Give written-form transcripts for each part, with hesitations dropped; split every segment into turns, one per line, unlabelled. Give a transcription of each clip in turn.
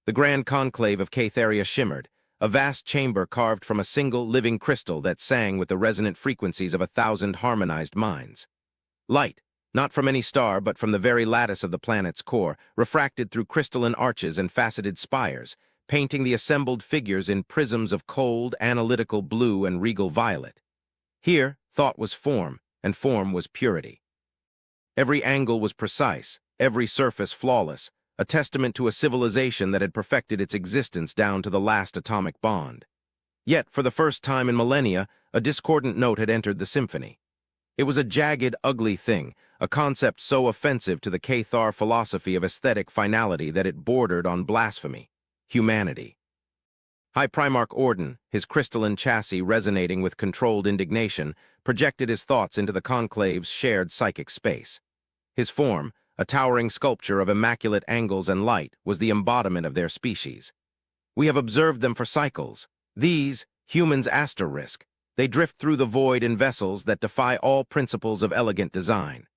The grand conclave of Caetheria shimmered, a vast chamber carved from a single living crystal that sang with the resonant frequencies of 1,000 harmonized minds. Light, not from any star but from the very lattice of the planet's core, refracted through crystalline arches and faceted spires, painting the assembled figures in prisms of cold, analytical blue and regal violet. Here, thought was form, and form was purity. Every angle was precise, every surface flawless, a testament to a civilization that had perfected its existence down to the last atomic bond. Yet, for the first time in millennia, a discordant note had entered the symphony. It was a jagged, ugly thing, a concept so offensive to the Cathar philosophy of aesthetic finality that it bordered on blasphemy. Humanity. High Primarch Orden, his crystalline chassis resonating with controlled indignation, projected his thoughts into the conclave's shared psychic space. His form, a towering sculpture of immaculate angles and light, was the embodiment of their species. We have observed them for cycles. These, humans asterisk, they drift through the void in vessels that defy all principles of elegant design.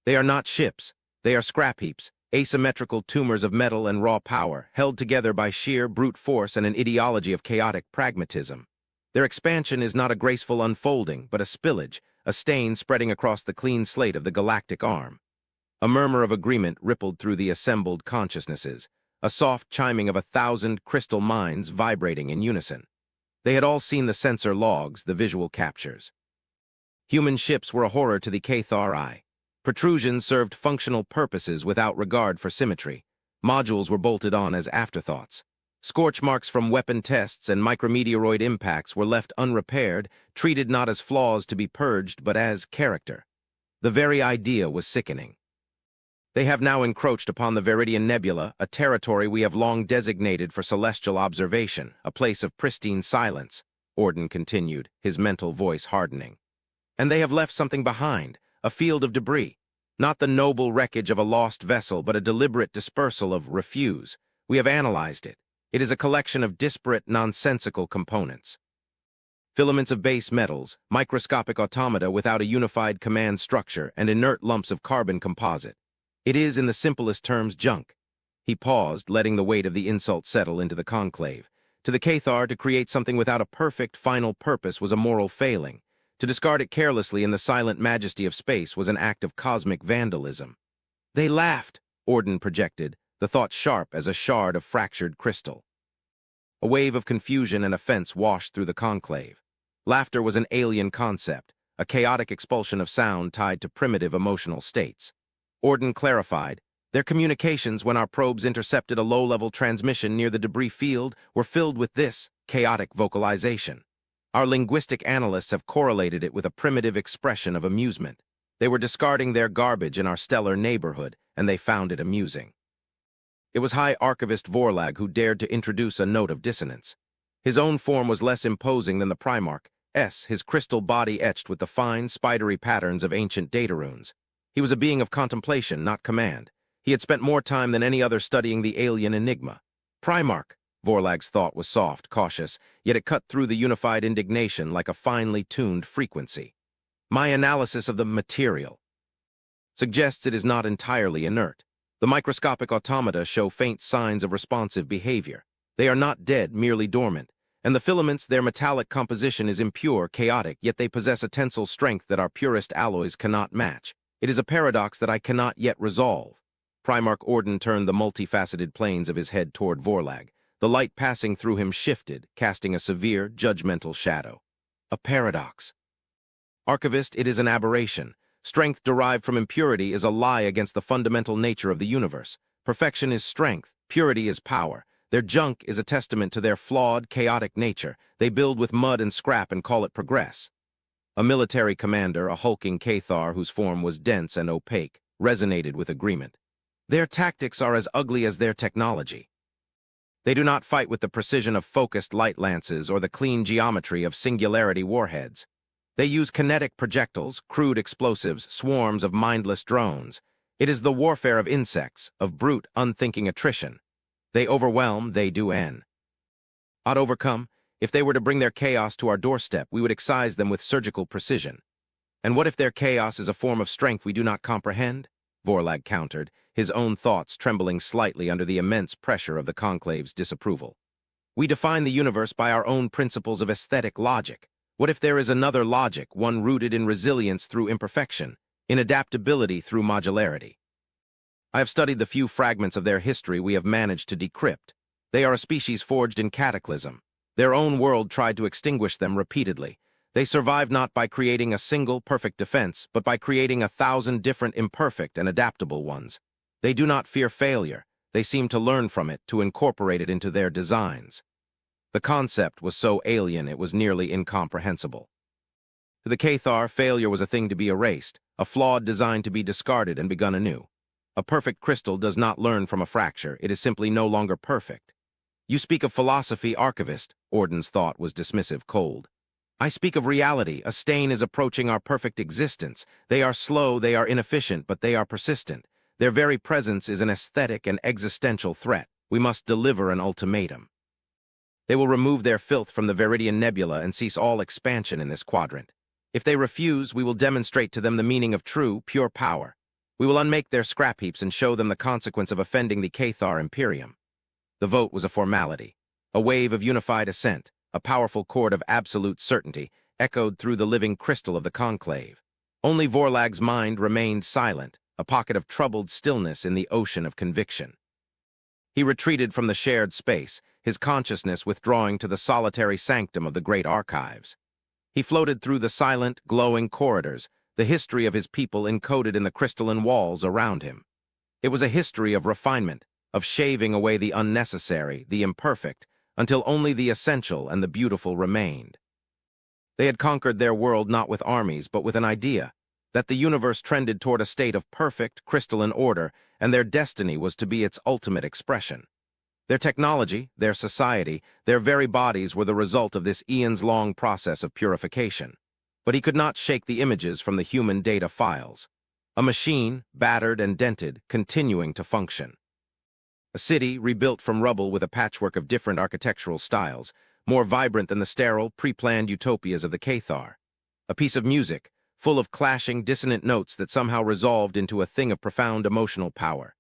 They are not ships, they are scrap heaps, asymmetrical tumors of metal and raw power, held together by sheer brute force and an ideology of chaotic pragmatism. Their expansion is not a graceful unfolding, but a spillage, a stain spreading across the clean slate of the galactic arm. A murmur of agreement rippled through the assembled consciousnesses, a soft chiming of 1,000 crystal minds vibrating in unison. They had all seen the sensor logs, the visual captures. Human ships were a horror to the Cathar eye. Protrusions served functional purposes without regard for symmetry. Modules were bolted on as afterthoughts. Scorch marks from weapon tests and micrometeoroid impacts were left unrepaired, treated not as flaws to be purged but as character. The very idea was sickening. They have now encroached upon the Viridian Nebula, a territory we have long designated for celestial observation, a place of pristine silence, Orden continued, his mental voice hardening. And they have left something behind, a field of debris. Not the noble wreckage of a lost vessel, but a deliberate dispersal of refuse. We have analyzed it. It is a collection of disparate, nonsensical components. Filaments of base metals, microscopic automata without a unified command structure, and inert lumps of carbon composite. It is, in the simplest terms, junk. He paused, letting the weight of the insult settle into the conclave. To the Cathar, to create something without a perfect, final purpose was a moral failing. To discard it carelessly in the silent majesty of space was an act of cosmic vandalism. They laughed, Orden projected, the thought sharp as a shard of fractured crystal. A wave of confusion and offense washed through the conclave. Laughter was an alien concept, a chaotic expulsion of sound tied to primitive emotional states. Orden clarified, their communications when our probes intercepted a low-level transmission near the debris field were filled with this chaotic vocalization. Our linguistic analysts have correlated it with a primitive expression of amusement. They were discarding their garbage in our stellar neighborhood, and they found it amusing. It was High Archivist Vorlag who dared to introduce a note of dissonance. His own form was less imposing than the Primarch's, his crystal body etched with the fine, spidery patterns of ancient data runes. He was a being of contemplation, not command. He had spent more time than any other studying the alien enigma. Primarch, Vorlag's thought was soft, cautious, yet it cut through the unified indignation like a finely tuned frequency. My analysis of the material suggests it is not entirely inert. The microscopic automata show faint signs of responsive behavior. They are not dead, merely dormant. And the filaments, their metallic composition is impure, chaotic, yet they possess a tensile strength that our purest alloys cannot match. It is a paradox that I cannot yet resolve. Primarch Orden turned the multifaceted planes of his head toward Vorlag. The light passing through him shifted, casting a severe, judgmental shadow. A paradox. Archivist, it is an aberration. Strength derived from impurity is a lie against the fundamental nature of the universe. Perfection is strength, purity is power. Their junk is a testament to their flawed, chaotic nature. They build with mud and scrap and call it progress. A military commander, a hulking Cathar whose form was dense and opaque, resonated with agreement. Their tactics are as ugly as their technology. They do not fight with the precision of focused light lances or the clean geometry of singularity warheads. They use kinetic projectiles, crude explosives, swarms of mindless drones. It is the warfare of insects, of brute, unthinking attrition. They overwhelm, they do end. Ought overcome. If they were to bring their chaos to our doorstep, we would excise them with surgical precision. And what if their chaos is a form of strength we do not comprehend? Vorlag countered, his own thoughts trembling slightly under the immense pressure of the conclave's disapproval. We define the universe by our own principles of aesthetic logic. What if there is another logic, one rooted in resilience through imperfection, in adaptability through modularity? I have studied the few fragments of their history we have managed to decrypt. They are a species forged in cataclysm. Their own world tried to extinguish them repeatedly. They survived not by creating a single perfect defense, but by creating 1,000 different imperfect and adaptable ones. They do not fear failure. They seem to learn from it, to incorporate it into their designs. The concept was so alien it was nearly incomprehensible. To the Cathar, failure was a thing to be erased, a flawed design to be discarded and begun anew. A perfect crystal does not learn from a fracture, it is simply no longer perfect. You speak of philosophy, archivist, Orden's thought was dismissive, cold. I speak of reality, a stain is approaching our perfect existence. They are slow, they are inefficient, but they are persistent. Their very presence is an aesthetic and existential threat. We must deliver an ultimatum. They will remove their filth from the Viridian Nebula and cease all expansion in this quadrant. If they refuse, we will demonstrate to them the meaning of true, pure power. We will unmake their scrap heaps and show them the consequence of offending the Cathar Imperium. The vote was a formality. A wave of unified assent, a powerful chord of absolute certainty, echoed through the living crystal of the conclave. Only Vorlag's mind remained silent, a pocket of troubled stillness in the ocean of conviction. He retreated from the shared space, his consciousness withdrawing to the solitary sanctum of the great archives. He floated through the silent, glowing corridors, the history of his people encoded in the crystalline walls around him. It was a history of refinement, of shaving away the unnecessary, the imperfect, until only the essential and the beautiful remained. They had conquered their world not with armies, but with an idea, that the universe trended toward a state of perfect, crystalline order, and their destiny was to be its ultimate expression. Their technology, their society, their very bodies were the result of this eons-long process of purification. But he could not shake the images from the human data files. A machine, battered and dented, continuing to function. A city rebuilt from rubble with a patchwork of different architectural styles, more vibrant than the sterile, pre-planned utopias of the Cathar. A piece of music, full of clashing, dissonant notes that somehow resolved into a thing of profound emotional power.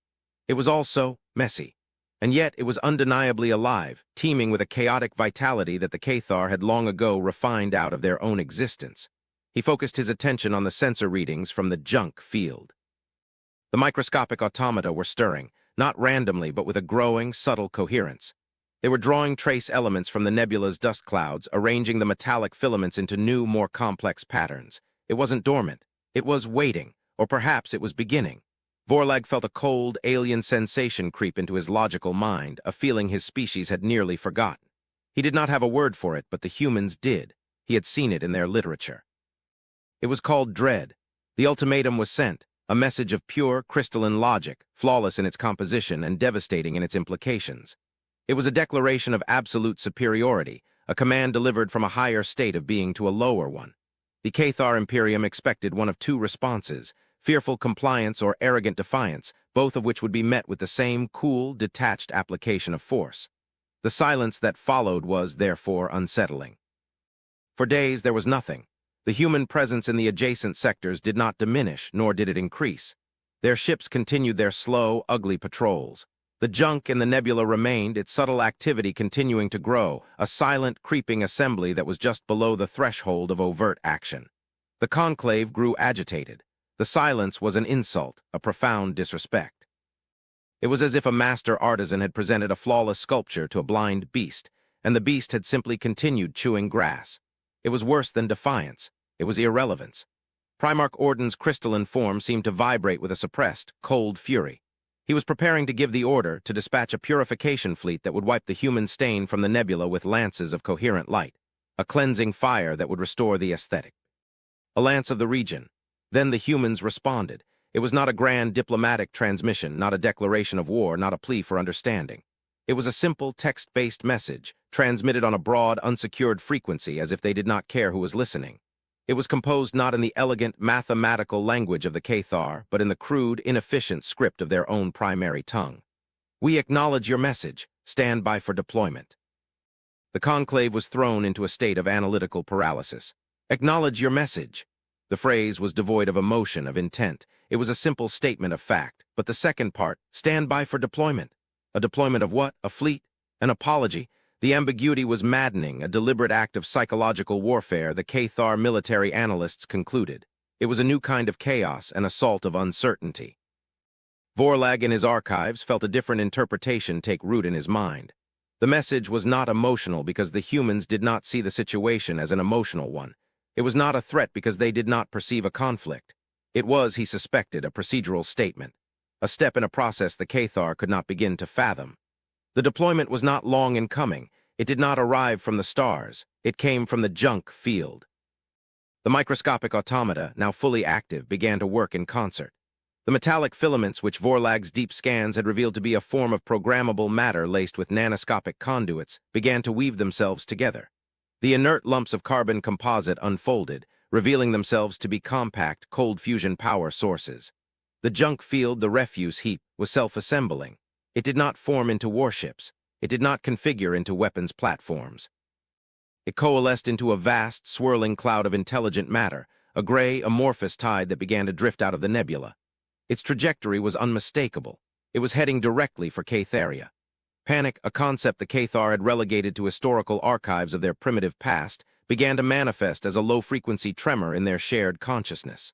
It was also messy, and yet it was undeniably alive, teeming with a chaotic vitality that the Cathar had long ago refined out of their own existence. He focused his attention on the sensor readings from the junk field. The microscopic automata were stirring, not randomly but with a growing, subtle coherence. They were drawing trace elements from the nebula's dust clouds, arranging the metallic filaments into new, more complex patterns. It wasn't dormant. It was waiting, or perhaps it was beginning. Vorlag felt a cold, alien sensation creep into his logical mind, a feeling his species had nearly forgotten. He did not have a word for it, but the humans did. He had seen it in their literature. It was called dread. The ultimatum was sent, a message of pure, crystalline logic, flawless in its composition and devastating in its implications. It was a declaration of absolute superiority, a command delivered from a higher state of being to a lower one. The Cathar Imperium expected one of two responses, fearful compliance or arrogant defiance, both of which would be met with the same cool, detached application of force. The silence that followed was, therefore, unsettling. For days there was nothing. The human presence in the adjacent sectors did not diminish, nor did it increase. Their ships continued their slow, ugly patrols. The junk in the nebula remained, its subtle activity continuing to grow, a silent, creeping assembly that was just below the threshold of overt action. The conclave grew agitated. The silence was an insult, a profound disrespect. It was as if a master artisan had presented a flawless sculpture to a blind beast, and the beast had simply continued chewing grass. It was worse than defiance. It was irrelevance. Primarch Orden's crystalline form seemed to vibrate with a suppressed, cold fury. He was preparing to give the order to dispatch a purification fleet that would wipe the human stain from the nebula with lances of coherent light, a cleansing fire that would restore the aesthetic. A lance of the region. Then the humans responded. It was not a grand diplomatic transmission, not a declaration of war, not a plea for understanding. It was a simple text-based message, transmitted on a broad, unsecured frequency as if they did not care who was listening. It was composed not in the elegant, mathematical language of the Cathar, but in the crude, inefficient script of their own primary tongue. We acknowledge your message. Stand by for deployment. The conclave was thrown into a state of analytical paralysis. Acknowledge your message. The phrase was devoid of emotion, of intent. It was a simple statement of fact. But the second part, stand by for deployment. A deployment of what? A fleet? An apology? The ambiguity was maddening, a deliberate act of psychological warfare, the Cathar military analysts concluded. It was a new kind of chaos, an assault of uncertainty. Vorlag in his archives felt a different interpretation take root in his mind. The message was not emotional because the humans did not see the situation as an emotional one. It was not a threat because they did not perceive a conflict. It was, he suspected, a procedural statement, a step in a process the Cathar could not begin to fathom. The deployment was not long in coming. It did not arrive from the stars. It came from the junk field. The microscopic automata, now fully active, began to work in concert. The metallic filaments which Vorlag's deep scans had revealed to be a form of programmable matter laced with nanoscopic conduits began to weave themselves together. The inert lumps of carbon composite unfolded, revealing themselves to be compact, cold fusion power sources. The junk field, the refuse heap, was self-assembling. It did not form into warships. It did not configure into weapons platforms. It coalesced into a vast, swirling cloud of intelligent matter, a gray, amorphous tide that began to drift out of the nebula. Its trajectory was unmistakable. It was heading directly for Catharia. Panic, a concept the Cathar had relegated to historical archives of their primitive past, began to manifest as a low-frequency tremor in their shared consciousness.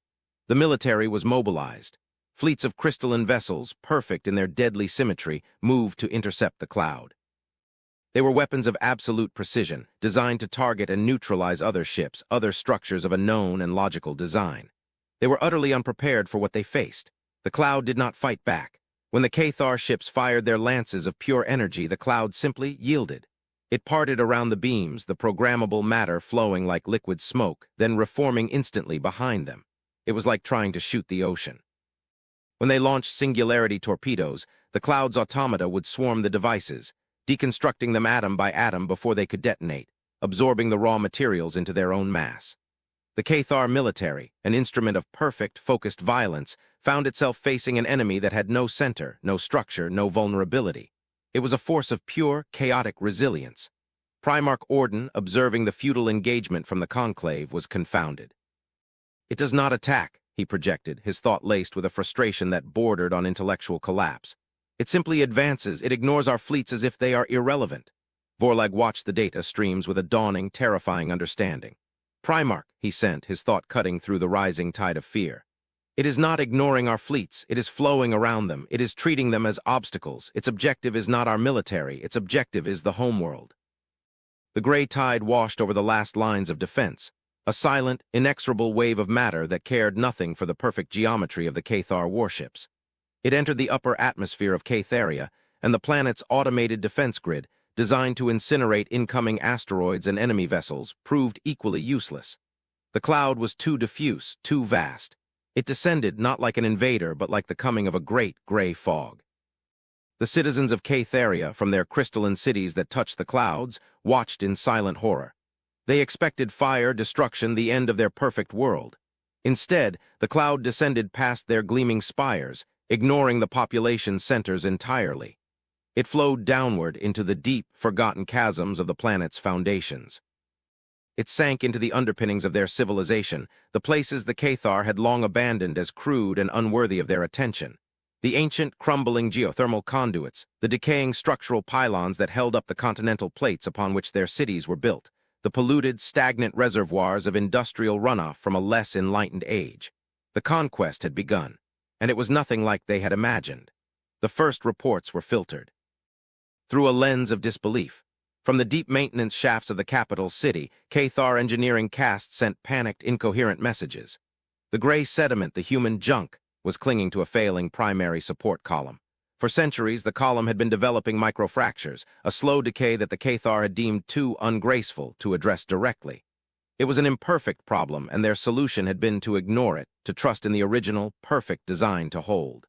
The military was mobilized. Fleets of crystalline vessels, perfect in their deadly symmetry, moved to intercept the cloud. They were weapons of absolute precision, designed to target and neutralize other ships, other structures of a known and logical design. They were utterly unprepared for what they faced. The cloud did not fight back. When the Cathar ships fired their lances of pure energy, the cloud simply yielded. It parted around the beams, the programmable matter flowing like liquid smoke, then reforming instantly behind them. It was like trying to shoot the ocean. When they launched singularity torpedoes, the cloud's automata would swarm the devices, deconstructing them atom by atom before they could detonate, absorbing the raw materials into their own mass. The Cathar military, an instrument of perfect, focused violence, found itself facing an enemy that had no center, no structure, no vulnerability. It was a force of pure, chaotic resilience. Primarch Orden, observing the futile engagement from the conclave, was confounded. It does not attack, he projected, his thought laced with a frustration that bordered on intellectual collapse. It simply advances. It ignores our fleets as if they are irrelevant. Vorlag watched the data streams with a dawning, terrifying understanding. Primarch, he sent, his thought cutting through the rising tide of fear. It is not ignoring our fleets. It is flowing around them. It is treating them as obstacles. Its objective is not our military. Its objective is the homeworld. The gray tide washed over the last lines of defense, a silent, inexorable wave of matter that cared nothing for the perfect geometry of the Cathar warships. It entered the upper atmosphere of Catharia, and the planet's automated defense grid, designed to incinerate incoming asteroids and enemy vessels, proved equally useless. The cloud was too diffuse, too vast. It descended not like an invader, but like the coming of a great gray fog. The citizens of Catharia, from their crystalline cities that touched the clouds, watched in silent horror. They expected fire, destruction, the end of their perfect world. Instead, the cloud descended past their gleaming spires, ignoring the population centers entirely. It flowed downward into the deep, forgotten chasms of the planet's foundations. It sank into the underpinnings of their civilization, the places the Cathar had long abandoned as crude and unworthy of their attention. The ancient, crumbling geothermal conduits, the decaying structural pylons that held up the continental plates upon which their cities were built, the polluted, stagnant reservoirs of industrial runoff from a less enlightened age. The conquest had begun, and it was nothing like they had imagined. The first reports were filtered through a lens of disbelief. From the deep maintenance shafts of the capital city, Cathar engineering casts sent panicked, incoherent messages. The gray sediment, the human junk, was clinging to a failing primary support column. For centuries, the column had been developing microfractures, a slow decay that the Cathar had deemed too ungraceful to address directly. It was an imperfect problem, and their solution had been to ignore it, to trust in the original, perfect design to hold.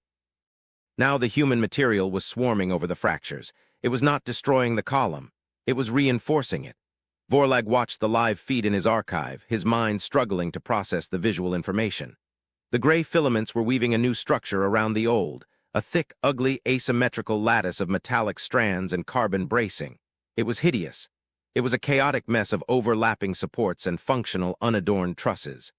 Now the human material was swarming over the fractures. It was not destroying the column. It was reinforcing it. Vorlag watched the live feed in his archive, his mind struggling to process the visual information. The gray filaments were weaving a new structure around the old, a thick, ugly, asymmetrical lattice of metallic strands and carbon bracing. It was hideous. It was a chaotic mess of overlapping supports and functional, unadorned trusses.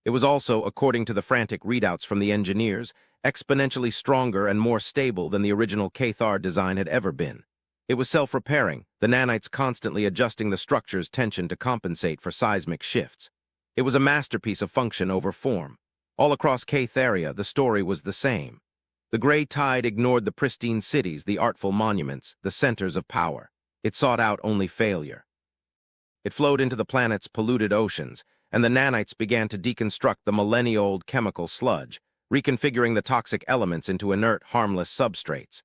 It was also, according to the frantic readouts from the engineers, exponentially stronger and more stable than the original Cathar design had ever been. It was self-repairing, the nanites constantly adjusting the structure's tension to compensate for seismic shifts. It was a masterpiece of function over form. All across Catharia, the story was the same. The gray tide ignored the pristine cities, the artful monuments, the centers of power. It sought out only failure. It flowed into the planet's polluted oceans, and the nanites began to deconstruct the millennia-old chemical sludge, reconfiguring the toxic elements into inert, harmless substrates.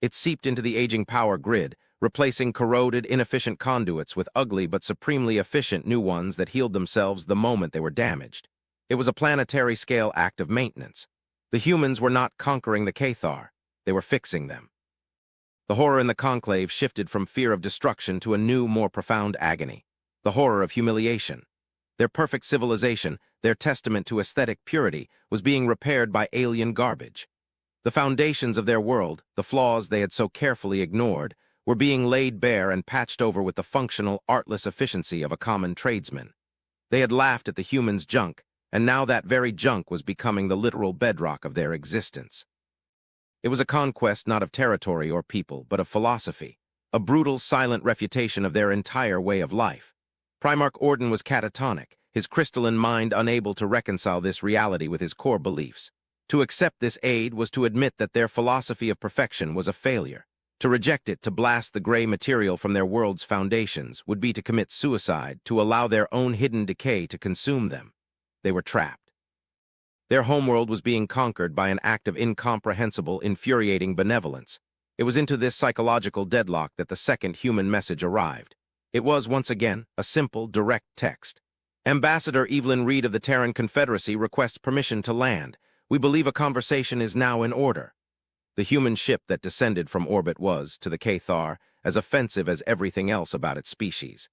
It seeped into the aging power grid, replacing corroded, inefficient conduits with ugly but supremely efficient new ones that healed themselves the moment they were damaged. It was a planetary-scale act of maintenance. The humans were not conquering the Cathar, they were fixing them. The horror in the conclave shifted from fear of destruction to a new, more profound agony. The horror of humiliation. Their perfect civilization, their testament to aesthetic purity, was being repaired by alien garbage. The foundations of their world, the flaws they had so carefully ignored, were being laid bare and patched over with the functional, artless efficiency of a common tradesman. They had laughed at the humans' junk, and now that very junk was becoming the literal bedrock of their existence. It was a conquest not of territory or people, but of philosophy, a brutal, silent refutation of their entire way of life. Primarch Orden was catatonic, his crystalline mind unable to reconcile this reality with his core beliefs. To accept this aid was to admit that their philosophy of perfection was a failure. To reject it, to blast the gray material from their world's foundations, would be to commit suicide, to allow their own hidden decay to consume them. They were trapped. Their homeworld was being conquered by an act of incomprehensible, infuriating benevolence. It was into this psychological deadlock that the second human message arrived. It was, once again, a simple, direct text. Ambassador Evelyn Reed of the Terran Confederacy requests permission to land. We believe a conversation is now in order. The human ship that descended from orbit was, to the Cathar, as offensive as everything else about its species.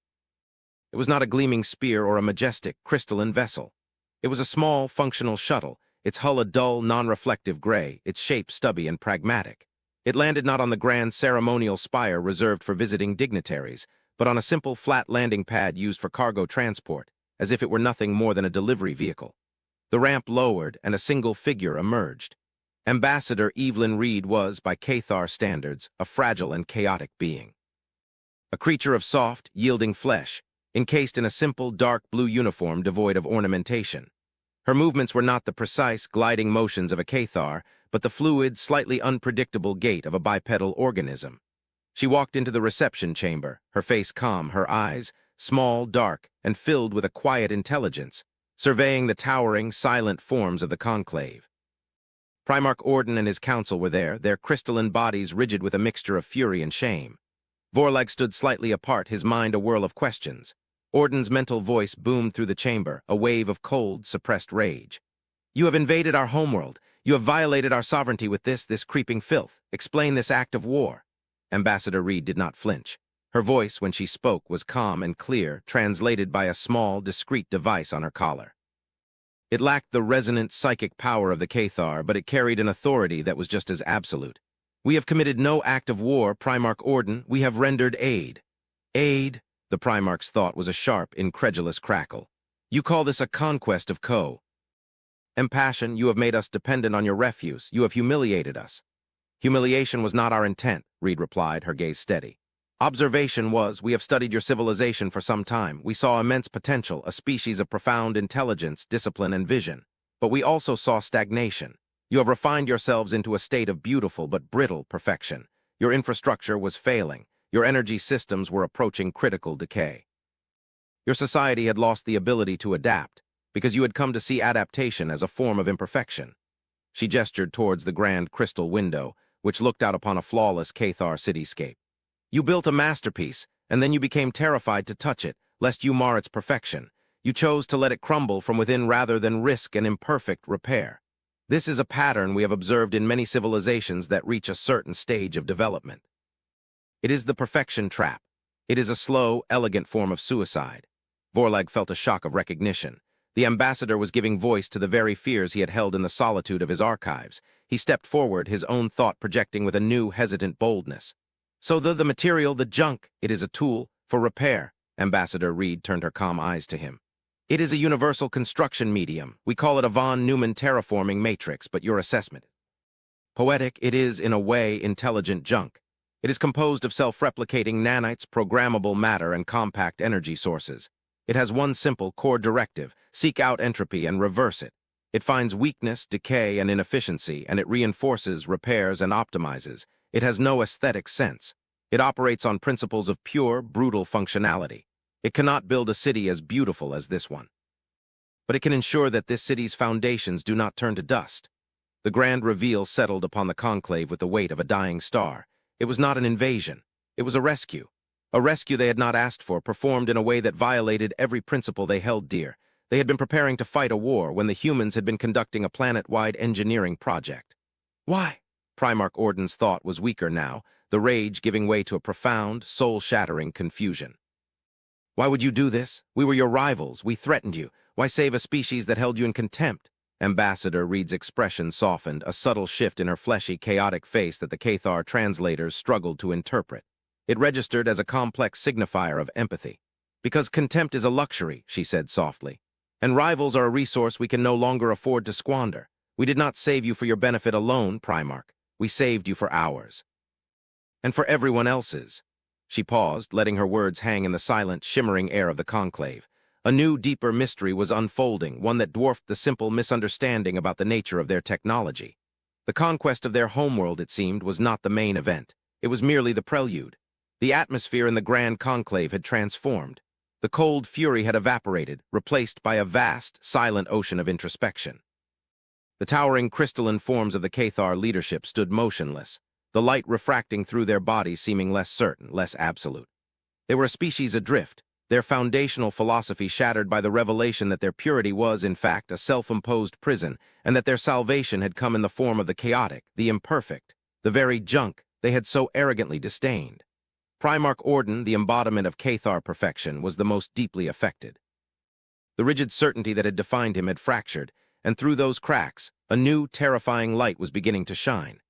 It was not a gleaming spear or a majestic, crystalline vessel. It was a small, functional shuttle, its hull a dull, non-reflective gray, its shape stubby and pragmatic. It landed not on the grand ceremonial spire reserved for visiting dignitaries, but on a simple flat landing pad used for cargo transport, as if it were nothing more than a delivery vehicle. The ramp lowered, and a single figure emerged. Ambassador Evelyn Reed was, by Cathar standards, a fragile and chaotic being. A creature of soft, yielding flesh, encased in a simple, dark blue uniform devoid of ornamentation. Her movements were not the precise, gliding motions of a Cathar, but the fluid, slightly unpredictable gait of a bipedal organism. She walked into the reception chamber, her face calm, her eyes, small, dark, and filled with a quiet intelligence, surveying the towering, silent forms of the conclave. Primarch Orden and his council were there, their crystalline bodies rigid with a mixture of fury and shame. Vorlag stood slightly apart, his mind a whirl of questions. Orden's mental voice boomed through the chamber, a wave of cold, suppressed rage. You have invaded our homeworld. You have violated our sovereignty with this creeping filth. Explain this act of war. Ambassador Reed did not flinch. Her voice, when she spoke, was calm and clear, translated by a small, discreet device on her collar. It lacked the resonant psychic power of the Cathar, but it carried an authority that was just as absolute. We have committed no act of war, Primarch Orden. We have rendered aid. Aid? The Primarch's thought was a sharp, incredulous crackle. You call this a conquest of Impassion, you have made us dependent on your refuse. You have humiliated us. Humiliation was not our intent, Reed replied, her gaze steady. Observation was, we have studied your civilization for some time. We saw immense potential, a species of profound intelligence, discipline, and vision. But we also saw stagnation. You have refined yourselves into a state of beautiful but brittle perfection. Your infrastructure was failing. Your energy systems were approaching critical decay. Your society had lost the ability to adapt, because you had come to see adaptation as a form of imperfection. She gestured towards the grand crystal window, which looked out upon a flawless Cathar cityscape. You built a masterpiece, and then you became terrified to touch it, lest you mar its perfection. You chose to let it crumble from within rather than risk an imperfect repair. This is a pattern we have observed in many civilizations that reach a certain stage of development. It is the perfection trap. It is a slow, elegant form of suicide. Vorlag felt a shock of recognition. The ambassador was giving voice to the very fears he had held in the solitude of his archives. He stepped forward, his own thought projecting with a new, hesitant boldness. So the material, the junk, it is a tool for repair. Ambassador Reed turned her calm eyes to him. It is a universal construction medium. We call it a von Neumann terraforming matrix, but your assessment. Poetic, it is, in a way, intelligent junk. It is composed of self-replicating nanites, programmable matter, and compact energy sources. It has one simple core directive: seek out entropy and reverse it. It finds weakness, decay, and inefficiency, and it reinforces, repairs, and optimizes. It has no aesthetic sense. It operates on principles of pure, brutal functionality. It cannot build a city as beautiful as this one. But it can ensure that this city's foundations do not turn to dust. The grand reveal settled upon the conclave with the weight of a dying star. It was not an invasion. It was a rescue. A rescue they had not asked for, performed in a way that violated every principle they held dear. They had been preparing to fight a war when the humans had been conducting a planet-wide engineering project. Why? Primarch Orden's thought was weaker now, the rage giving way to a profound, soul-shattering confusion. Why would you do this? We were your rivals. We threatened you. Why save a species that held you in contempt? Ambassador Reed's expression softened, a subtle shift in her fleshy, chaotic face that the Cathar translators struggled to interpret. It registered as a complex signifier of empathy. Because contempt is a luxury, she said softly. And rivals are a resource we can no longer afford to squander. We did not save you for your benefit alone, Primarch. We saved you for ours. And for everyone else's. She paused, letting her words hang in the silent, shimmering air of the conclave. A new, deeper mystery was unfolding, one that dwarfed the simple misunderstanding about the nature of their technology. The conquest of their homeworld, it seemed, was not the main event. It was merely the prelude. The atmosphere in the grand conclave had transformed. The cold fury had evaporated, replaced by a vast, silent ocean of introspection. The towering crystalline forms of the Cathar leadership stood motionless, the light refracting through their bodies seeming less certain, less absolute. They were a species adrift, their foundational philosophy shattered by the revelation that their purity was, in fact, a self-imposed prison, and that their salvation had come in the form of the chaotic, the imperfect, the very junk they had so arrogantly disdained. Primarch Orden, the embodiment of Cathar perfection, was the most deeply affected. The rigid certainty that had defined him had fractured, and through those cracks, a new, terrifying light was beginning to shine.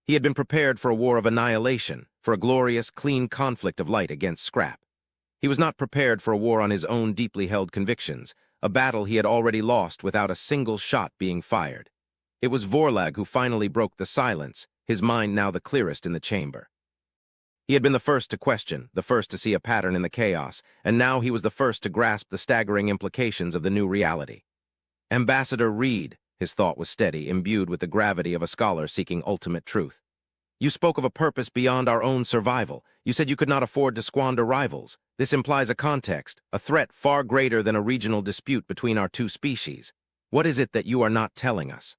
He had been prepared for a war of annihilation, for a glorious, clean conflict of light against scrap. He was not prepared for a war on his own deeply held convictions, a battle he had already lost without a single shot being fired. It was Vorlag who finally broke the silence, his mind now the clearest in the chamber. He had been the first to question, the first to see a pattern in the chaos, and now he was the first to grasp the staggering implications of the new reality. Ambassador Reed, his thought was steady, imbued with the gravity of a scholar seeking ultimate truth. You spoke of a purpose beyond our own survival. You said you could not afford to squander rivals. This implies a context, a threat far greater than a regional dispute between our two species. What is it that you are not telling us?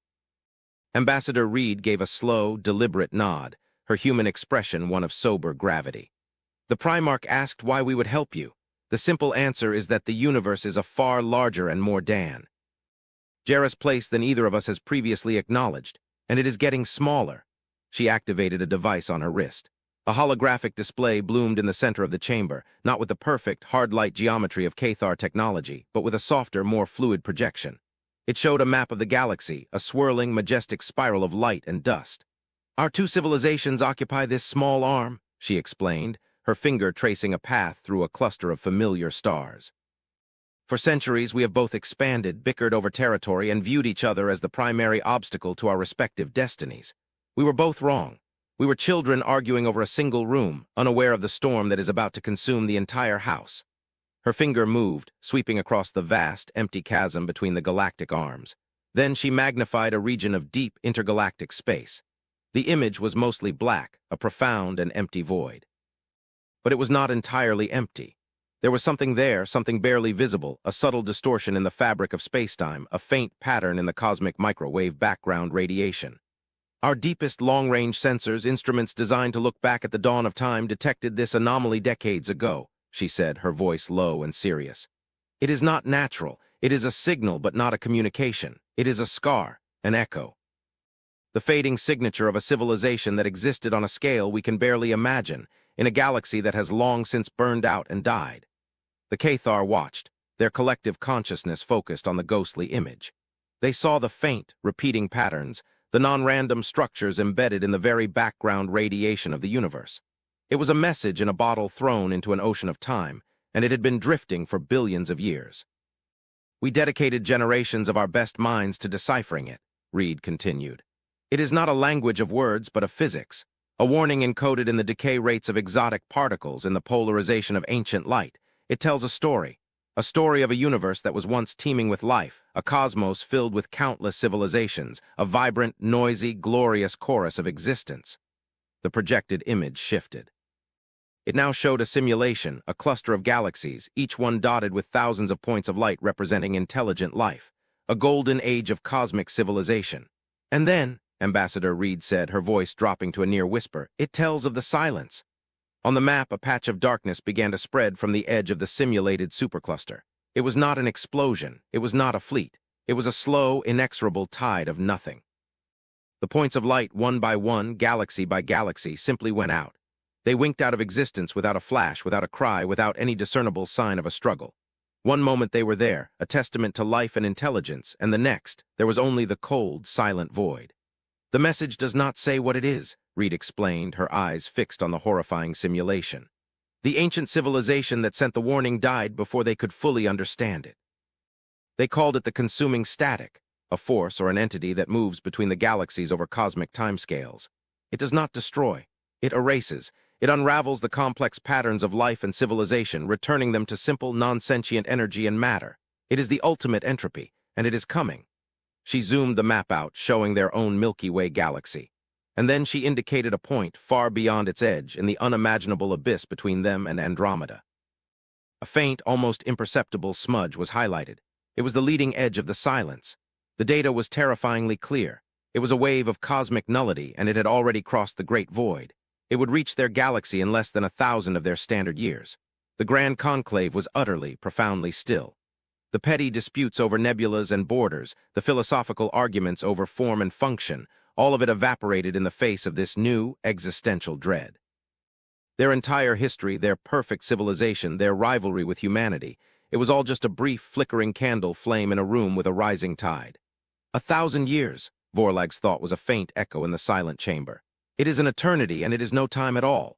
Ambassador Reed gave a slow, deliberate nod, her human expression one of sober gravity. The Primarch asked why we would help you. The simple answer is that the universe is a far larger and more Jarrah's place than either of us has previously acknowledged, and it is getting smaller. She activated a device on her wrist. A holographic display bloomed in the center of the chamber, not with the perfect, hard-light geometry of Cathar technology, but with a softer, more fluid projection. It showed a map of the galaxy, a swirling, majestic spiral of light and dust. Our two civilizations occupy this small arm, she explained, her finger tracing a path through a cluster of familiar stars. For centuries, we have both expanded, bickered over territory, and viewed each other as the primary obstacle to our respective destinies. We were both wrong. We were children arguing over a single room, unaware of the storm that is about to consume the entire house. Her finger moved, sweeping across the vast, empty chasm between the galactic arms. Then she magnified a region of deep, intergalactic space. The image was mostly black, a profound and empty void. But it was not entirely empty. There was something there, something barely visible, a subtle distortion in the fabric of spacetime, a faint pattern in the cosmic microwave background radiation. Our deepest long-range sensors, instruments designed to look back at the dawn of time, detected this anomaly decades ago, she said, her voice low and serious. It is not natural. It is a signal, but not a communication. It is a scar, an echo. The fading signature of a civilization that existed on a scale we can barely imagine, in a galaxy that has long since burned out and died. The Cathar watched, their collective consciousness focused on the ghostly image. They saw the faint, repeating patterns, the non-random structures embedded in the very background radiation of the universe. It was a message in a bottle thrown into an ocean of time, and it had been drifting for billions of years. We dedicated generations of our best minds to deciphering it, Reed continued. It is not a language of words, but of physics, a warning encoded in the decay rates of exotic particles in the polarization of ancient light. It tells a story of a universe that was once teeming with life, a cosmos filled with countless civilizations, a vibrant, noisy, glorious chorus of existence. The projected image shifted. It now showed a simulation, a cluster of galaxies, each one dotted with thousands of points of light representing intelligent life, a golden age of cosmic civilization. And then, Ambassador Reed said, her voice dropping to a near whisper, it tells of the silence. On the map, a patch of darkness began to spread from the edge of the simulated supercluster. It was not an explosion, it was not a fleet. It was a slow, inexorable tide of nothing. The points of light, one by one, galaxy by galaxy, simply went out. They winked out of existence without a flash, without a cry, without any discernible sign of a struggle. One moment they were there, a testament to life and intelligence, and the next, there was only the cold, silent void. The message does not say what it is, Reed explained, her eyes fixed on the horrifying simulation. The ancient civilization that sent the warning died before they could fully understand it. They called it the consuming static, a force or an entity that moves between the galaxies over cosmic timescales. It does not destroy. It erases. It unravels the complex patterns of life and civilization, returning them to simple, non-sentient energy and matter. It is the ultimate entropy, and it is coming. She zoomed the map out, showing their own Milky Way galaxy. And then she indicated a point far beyond its edge in the unimaginable abyss between them and Andromeda. A faint, almost imperceptible smudge was highlighted. It was the leading edge of the silence. The data was terrifyingly clear. It was a wave of cosmic nullity, and it had already crossed the great void. It would reach their galaxy in less than 1,000 of their standard years. The grand conclave was utterly, profoundly still. The petty disputes over nebulas and borders, the philosophical arguments over form and function, all of it evaporated in the face of this new, existential dread. Their entire history, their perfect civilization, their rivalry with humanity, it was all just a brief, flickering candle flame in a room with a rising tide. 1,000 years, Vorlag's thought was a faint echo in the silent chamber. It is an eternity, and it is no time at all.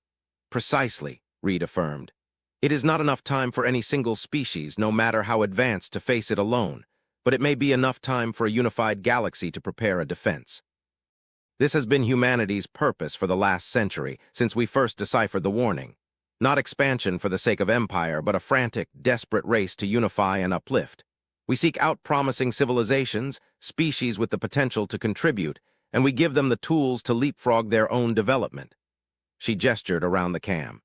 Precisely, Reed affirmed. It is not enough time for any single species, no matter how advanced, to face it alone, but it may be enough time for a unified galaxy to prepare a defense. This has been humanity's purpose for the last century, since we first deciphered the warning. Not expansion for the sake of empire, but a frantic, desperate race to unify and uplift. We seek out promising civilizations, species with the potential to contribute, and we give them the tools to leapfrog their own development. She gestured around the cam.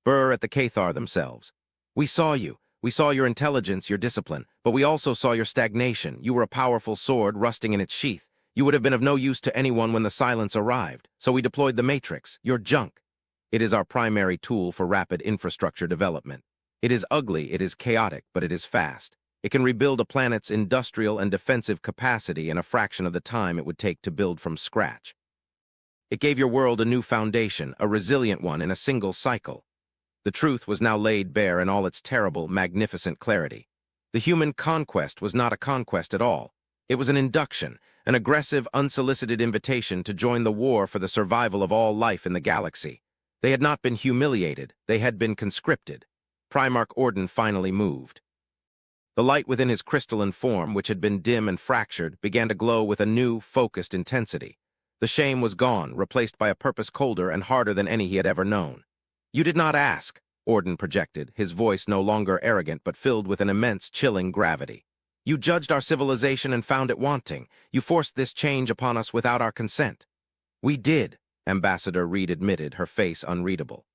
Burr at the Cathar themselves. We saw you. We saw your intelligence, your discipline, but we also saw your stagnation. You were a powerful sword rusting in its sheath. You would have been of no use to anyone when the silence arrived, so we deployed the Matrix, your junk. It is our primary tool for rapid infrastructure development. It is ugly, it is chaotic, but it is fast. It can rebuild a planet's industrial and defensive capacity in a fraction of the time it would take to build from scratch. It gave your world a new foundation, a resilient one in a single cycle. The truth was now laid bare in all its terrible, magnificent clarity. The human conquest was not a conquest at all. It was an induction, an aggressive, unsolicited invitation to join the war for the survival of all life in the galaxy. They had not been humiliated, they had been conscripted. Primarch Orden finally moved. The light within his crystalline form, which had been dim and fractured, began to glow with a new, focused intensity. The shame was gone, replaced by a purpose colder and harder than any he had ever known. You did not ask, Orden projected, his voice no longer arrogant but filled with an immense, chilling gravity. You judged our civilization and found it wanting. You forced this change upon us without our consent. We did, Ambassador Reed admitted, her face unreadable.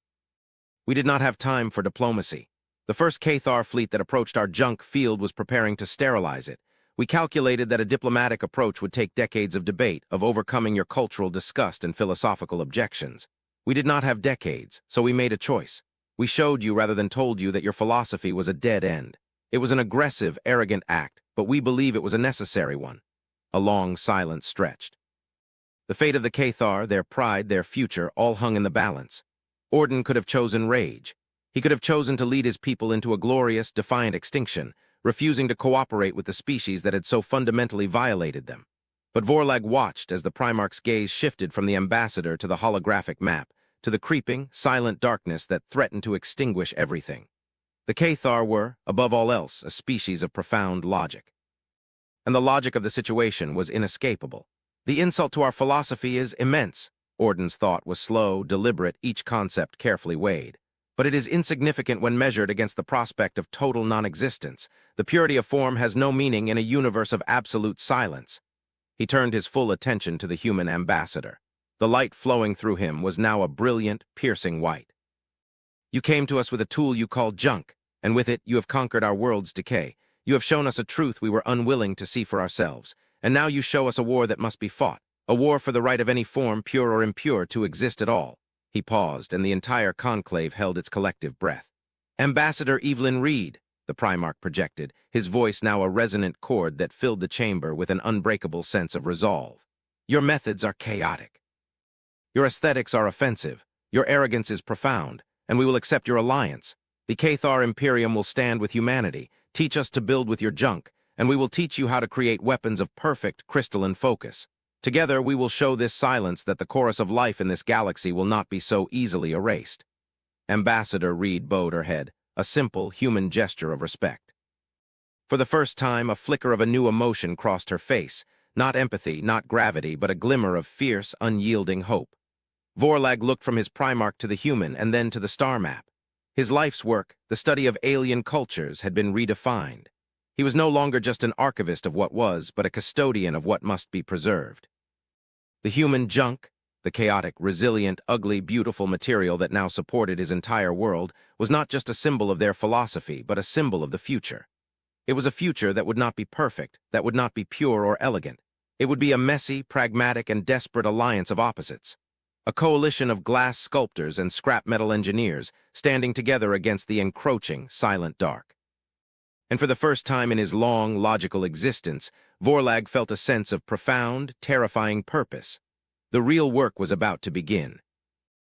We did not have time for diplomacy. The first Cathar fleet that approached our junk field was preparing to sterilize it. We calculated that a diplomatic approach would take decades of debate, of overcoming your cultural disgust and philosophical objections. We did not have decades, so we made a choice. We showed you rather than told you that your philosophy was a dead end. It was an aggressive, arrogant act, but we believe it was a necessary one. A long silence stretched. The fate of the Cathar, their pride, their future, all hung in the balance. Orden could have chosen rage. He could have chosen to lead his people into a glorious, defiant extinction, refusing to cooperate with the species that had so fundamentally violated them. But Vorlag watched as the Primarch's gaze shifted from the ambassador to the holographic map, to the creeping, silent darkness that threatened to extinguish everything. The Cathar were, above all else, a species of profound logic. And the logic of the situation was inescapable. The insult to our philosophy is immense. Orden's thought was slow, deliberate, each concept carefully weighed. But it is insignificant when measured against the prospect of total non-existence. The purity of form has no meaning in a universe of absolute silence. He turned his full attention to the human ambassador. The light flowing through him was now a brilliant, piercing white. You came to us with a tool you called junk, and with it you have conquered our world's decay. You have shown us a truth we were unwilling to see for ourselves, and now you show us a war that must be fought, a war for the right of any form, pure or impure, to exist at all. He paused, and the entire conclave held its collective breath. Ambassador Evelyn Reed, the Primarch projected, his voice now a resonant chord that filled the chamber with an unbreakable sense of resolve. Your methods are chaotic. Your aesthetics are offensive. Your arrogance is profound, and we will accept your alliance. The Cathar Imperium will stand with humanity. Teach us to build with your junk, and we will teach you how to create weapons of perfect, crystalline focus. Together, we will show this silence that the chorus of life in this galaxy will not be so easily erased. Ambassador Reed bowed her head, a simple, human gesture of respect. For the first time, a flicker of a new emotion crossed her face, not empathy, not gravity, but a glimmer of fierce, unyielding hope. Vorlag looked from his Primarch to the human and then to the star map. His life's work, the study of alien cultures, had been redefined. He was no longer just an archivist of what was, but a custodian of what must be preserved. The human junk, the chaotic, resilient, ugly, beautiful material that now supported his entire world, was not just a symbol of their philosophy, but a symbol of the future. It was a future that would not be perfect, that would not be pure or elegant. It would be a messy, pragmatic, and desperate alliance of opposites. A coalition of glass sculptors and scrap metal engineers standing together against the encroaching, silent dark. And for the first time in his long, logical existence, Vorlag felt a sense of profound, terrifying purpose. The real work was about to begin.